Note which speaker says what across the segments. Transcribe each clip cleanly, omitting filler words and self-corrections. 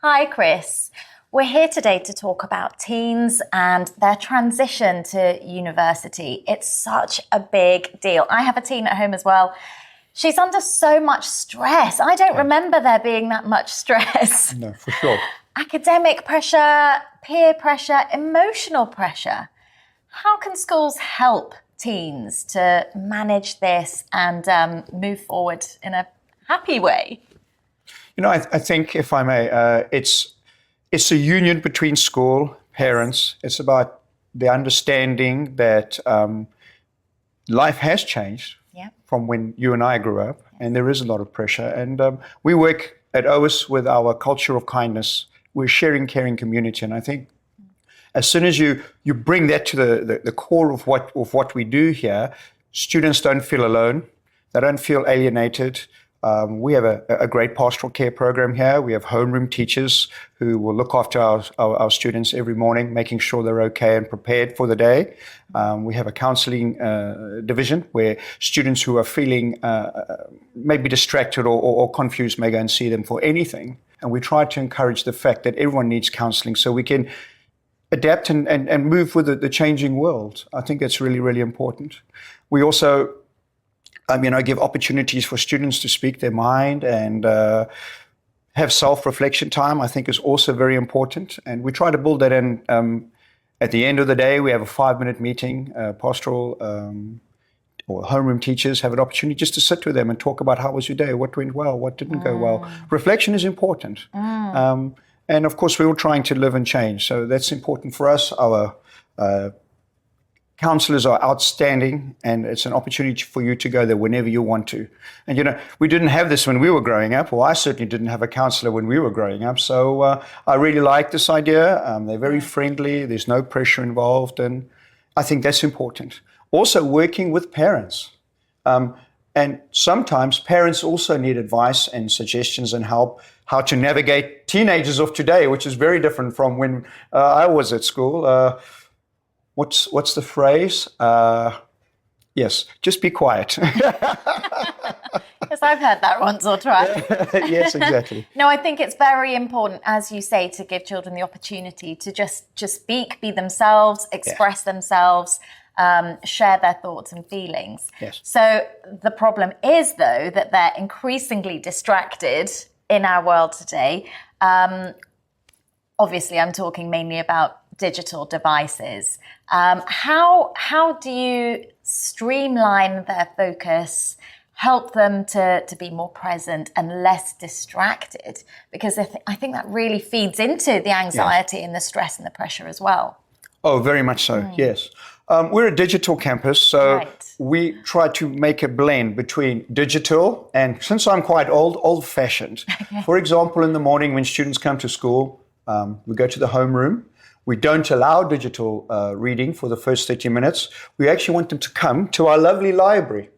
Speaker 1: Hi, Chris. We're here today to talk about teens and their transition to university. It's such a big deal. I have a teen at home as well. She's under so much stress. I don't remember there being that much stress.
Speaker 2: No, for sure.
Speaker 1: Academic pressure, peer pressure, emotional pressure. How can schools help teens to manage this and move forward in a happy way?
Speaker 2: You know, I think, if I may, it's a union between school, parents. It's about the understanding that life has changed from when you and I grew up, and there is a lot of pressure. And we work at OWIS with our culture of kindness. We're sharing, caring community, and I think as soon as you bring that to the core of what we do here, students don't feel alone. They don't feel alienated. We have a great pastoral care program here. We have homeroom teachers who will look after our students every morning, making sure they're okay and prepared for the day. We have a counseling division where students who are feeling maybe distracted or confused may go and see them for anything. And we try to encourage the fact that everyone needs counseling so we can adapt and move with the changing world. I think that's really, really important. We also give opportunities for students to speak their mind and have self-reflection time, I think is also very important. And we try to build that in. At the end of the day, we have a 5-minute meeting, pastoral or homeroom teachers have an opportunity just to sit with them and talk about how was your day, what went well, what didn't go well. Reflection is important. And of course, we're all trying to live and change. So that's important for us. Our counselors are outstanding, and it's an opportunity for you to go there whenever you want to. And, you know, we didn't have this when we were growing up. Well, I certainly didn't have a counselor when we were growing up. So I really like this idea. They're very friendly. There's no pressure involved. And I think that's important. Also, working with parents. And sometimes parents also need advice and suggestions and help how to navigate teenagers of today, which is very different from when I was at school. What's the phrase? Yes, just be quiet.
Speaker 1: Yes, I've heard that once or twice.
Speaker 2: Yes, exactly.
Speaker 1: No, I think it's very important, as you say, to give children the opportunity to just speak, be themselves, express themselves, share their thoughts and feelings.
Speaker 2: Yes.
Speaker 1: So the problem is, though, that they're increasingly distracted in our world today. Obviously, I'm talking mainly about digital devices. How do you streamline their focus, help them to be more present and less distracted? Because I think that really feeds into the anxiety and the stress and the pressure as well.
Speaker 2: Oh, very much so, yes. We're a digital campus, so we try to make a blend between digital and, since I'm quite old-fashioned. For example, in the morning when students come to school, we go to the homeroom. We don't allow digital reading for the first 30 minutes. We actually want them to come to our lovely library,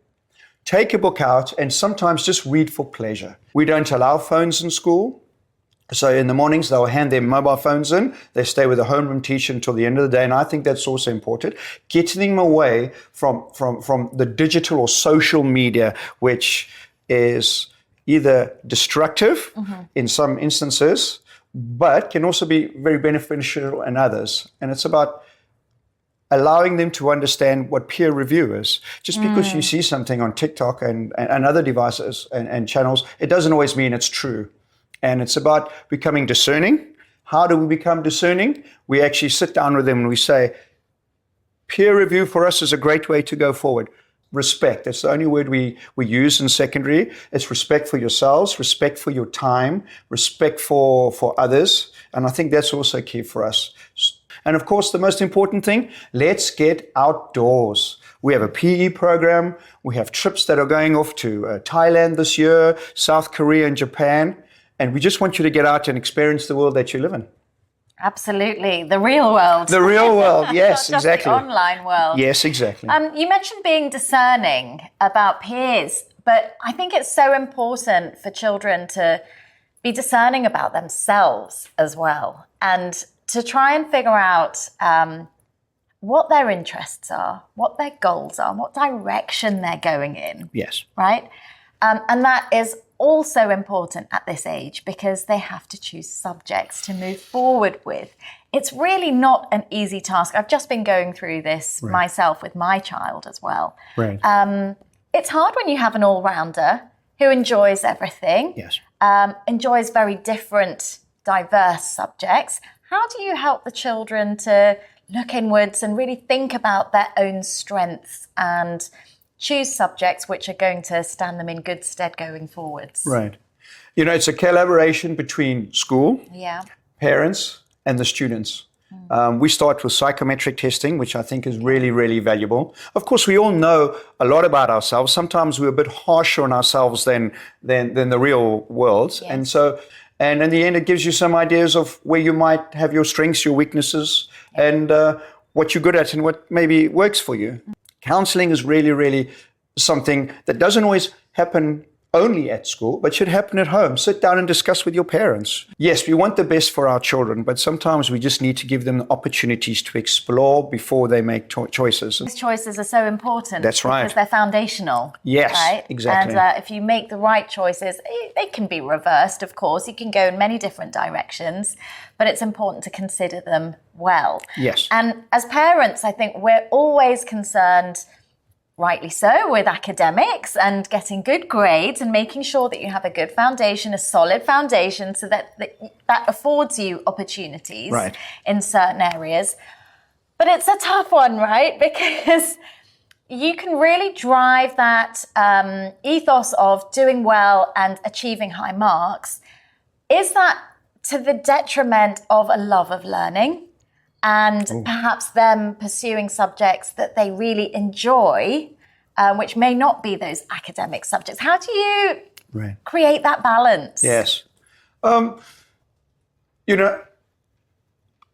Speaker 2: take a book out, and sometimes just read for pleasure. We don't allow phones in school. So in the mornings, they'll hand their mobile phones in. They stay with the homeroom teacher until the end of the day. And I think that's also important. Getting them away from the digital or social media, which is either destructive in some instances, but can also be very beneficial in others. And it's about allowing them to understand what peer review is. Just because you see something on TikTok and other devices and channels, it doesn't always mean it's true. And it's about becoming discerning. How do we become discerning? We actually sit down with them and we say, peer review for us is a great way to go forward. Respect. That's the only word we use in secondary. It's respect for yourselves, respect for your time, respect for others. And I think that's also key for us. And of course, the most important thing, let's get outdoors. We have a PE program. We have trips that are going off to Thailand this year, South Korea and Japan. And we just want you to get out and experience the world that you live in.
Speaker 1: Absolutely. The real world.
Speaker 2: The real world, yes,
Speaker 1: not just
Speaker 2: exactly.
Speaker 1: The online world.
Speaker 2: Yes, exactly.
Speaker 1: You mentioned being discerning about peers, but I think it's so important for children to be discerning about themselves as well, and to try and figure out what their interests are, what their goals are, what direction they're going in.
Speaker 2: Yes.
Speaker 1: Right? And that is also important at this age because they have to choose subjects to move forward with. It's really not an easy task. I've just been going through this myself with my child as well.
Speaker 2: Right.
Speaker 1: It's hard when you have an all-rounder who enjoys everything, enjoys very different, diverse subjects. How do you help the children to look inwards and really think about their own strengths and choose subjects which are going to stand them in good stead going forwards?
Speaker 2: Right. You know, it's a collaboration between school, parents, and the students. We start with psychometric testing, which I think is really, really valuable. Of course, we all know a lot about ourselves. Sometimes we're a bit harsher on ourselves than the real world.
Speaker 1: Yes.
Speaker 2: And so, and in the end, it gives you some ideas of where you might have your strengths, your weaknesses, and what you're good at and what maybe works for you. Counseling is really, really something that doesn't always happen only at school, but should happen at home. Sit down and discuss with your parents. Yes, we want the best for our children, but sometimes we just need to give them opportunities to explore before they make choices.
Speaker 1: These choices are so important.
Speaker 2: That's right.
Speaker 1: Because they're foundational.
Speaker 2: Yes,
Speaker 1: right?
Speaker 2: exactly.
Speaker 1: And if you make the right choices, they can be reversed, of course. You can go in many different directions, but it's important to consider them well.
Speaker 2: Yes.
Speaker 1: And as parents, I think we're always concerned, rightly so, with academics and getting good grades and making sure that you have a good foundation, a solid foundation, so that affords you opportunities in certain areas. But it's a tough one, right? Because you can really drive that ethos of doing well and achieving high marks. Is that to the detriment of a love of learning? And perhaps them pursuing subjects that they really enjoy, which may not be those academic subjects. How do you create that balance?
Speaker 2: Yes. You know,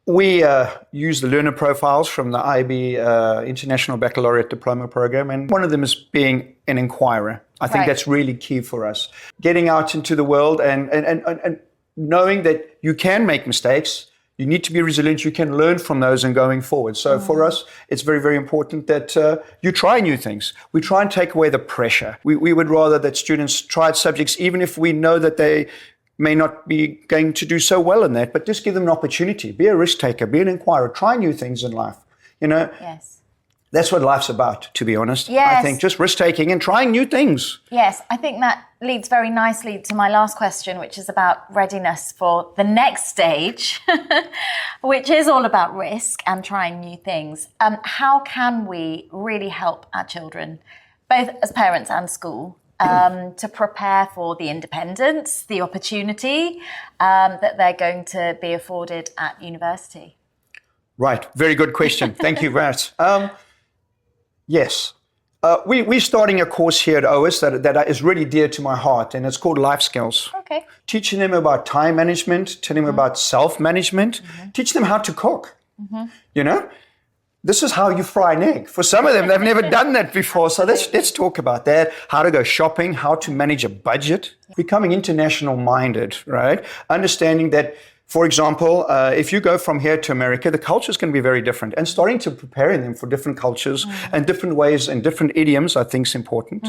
Speaker 2: we use the learner profiles from the IB International Baccalaureate Diploma Program, and one of them is being an inquirer. I think that's really key for us. Getting out into the world and knowing that you can make mistakes. You need to be resilient. You can learn from those and going forward. So for us, it's very, very important that you try new things. We try and take away the pressure. We would rather that students try subjects, even if we know that they may not be going to do so well in that, but just give them an opportunity. Be a risk taker, be an inquirer, try new things in life. You know, that's what life's about, to be honest. I think just risk taking and trying new things.
Speaker 1: Yes, I think that leads very nicely to my last question, which is about readiness for the next stage, which is all about risk and trying new things. How can we really help our children, both as parents and school, to prepare for the independence, the opportunity that they're going to be afforded at university?
Speaker 2: Right, very good question. Thank you, Rat. Yes. We're starting a course here at OWIS that is really dear to my heart, and it's called Life Skills.
Speaker 1: Okay.
Speaker 2: Teaching them about time management, telling them about self-management, teach them how to cook. You know, this is how you fry an egg. For some of them, they've never done that before. So let's talk about that. How to go shopping, how to manage a budget, becoming international minded, right? Understanding that, for example, if you go from here to America, the culture is going to be very different. And starting to preparing them for different cultures and different ways and different idioms, I think is important.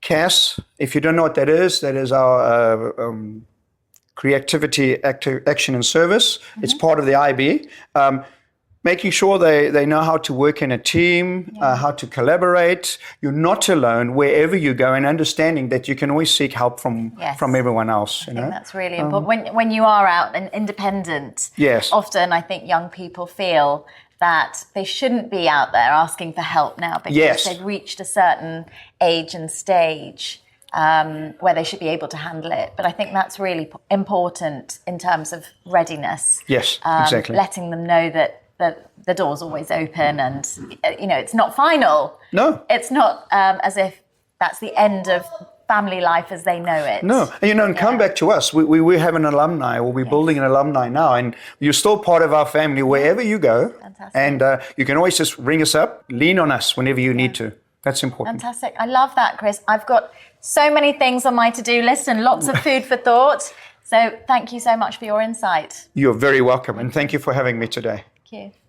Speaker 2: CAS, if you don't know what that is our creativity, action and service. It's part of the IB. Making sure they know how to work in a team, how to collaborate. You're not alone wherever you go, and understanding that you can always seek help from everyone else.
Speaker 1: I think that's really important. When you are out and independent, often I think young people feel that they shouldn't be out there asking for help now because they've reached a certain age and stage where they should be able to handle it. But I think that's really important in terms of readiness.
Speaker 2: Yes, exactly.
Speaker 1: Letting them know that the door's always open, and it's not final.
Speaker 2: No,
Speaker 1: it's not as if that's the end of family life as they know it.
Speaker 2: No, and come back to us. We have an alumni, or we're building an alumni now, and you're still part of our family wherever you go.
Speaker 1: Fantastic.
Speaker 2: And you can always just ring us up, lean on us whenever you need to. That's important.
Speaker 1: Fantastic. I love that, Chris. I've got so many things on my to-do list and lots of food for thought. So thank you so much for your insight.
Speaker 2: You're very welcome, and thank you for having me today.
Speaker 1: Thank you.